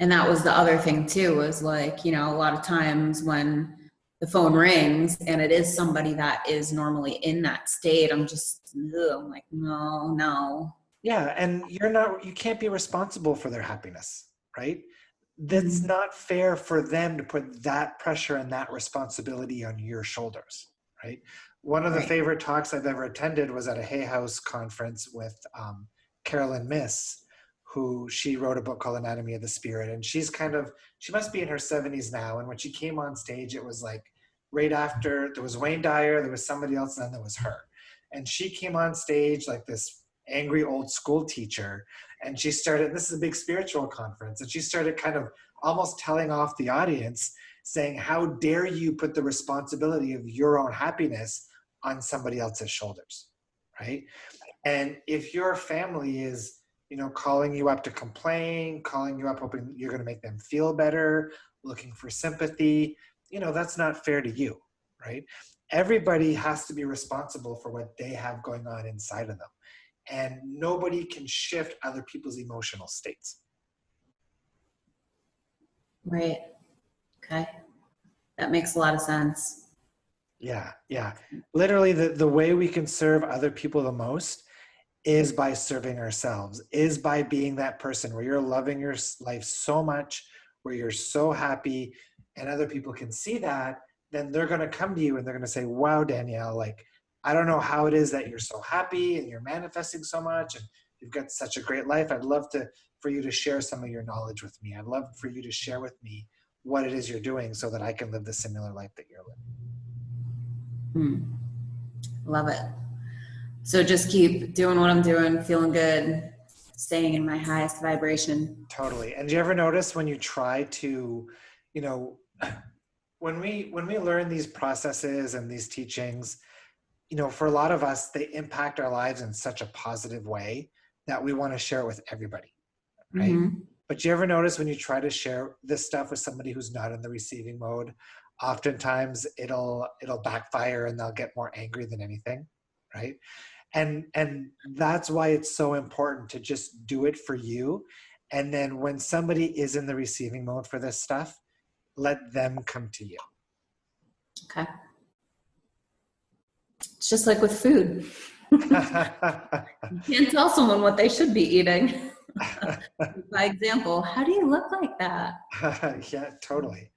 And that was the other thing too, was like, you know, a lot of times when the phone rings and it is somebody that is normally in that state, I'm like, no, no. Yeah, and you can't be responsible for their happiness, right? That's Mhm. not fair for them to put that pressure and that responsibility on your shoulders, right? One of the Right. favorite talks I've ever attended was at a Hay House conference with Carolyn Miss, who she wrote a book called Anatomy of the Spirit. And she must be in her 70s now. And when she came on stage, it was like right after there was Wayne Dyer, there was somebody else, and then there was her. And she came on stage like this angry old school teacher, and she started, this is a big spiritual conference, and she started kind of almost telling off the audience, saying, how dare you put the responsibility of your own happiness on somebody else's shoulders, right? And if your family is, calling you up to complain, calling you up hoping you're going to make them feel better, looking for sympathy, that's not fair to you, right? Everybody has to be responsible for what they have going on inside of them, and nobody can shift other people's emotional states. Right. Okay. That makes a lot of sense. Yeah, yeah. Literally, the way we can serve other people the most is by serving ourselves, is by being that person where you're loving your life so much, where you're so happy, and other people can see that. Then they're going to come to you and they're going to say, wow, Danielle, like, I don't know how it is that you're so happy and you're manifesting so much and you've got such a great life. I'd love for you to share some of your knowledge with me. I'd love for you to share with me what it is you're doing so that I can live the similar life that you're living. Hmm. Love it. So just keep doing what I'm doing, feeling good, staying in my highest vibration. Totally. And do you ever notice when you try to, you know, when we learn these processes and these teachings, for a lot of us, they impact our lives in such a positive way that we want to share it with everybody, right? Mm-hmm. But you ever notice when you try to share this stuff with somebody who's not in the receiving mode, oftentimes it'll backfire and they'll get more angry than anything, right? And that's why it's so important to just do it for you. And then when somebody is in the receiving mode for this stuff, let them come to you. Okay. It's just like with food. You can't tell someone what they should be eating. By example, how do you look like that? Yeah, totally.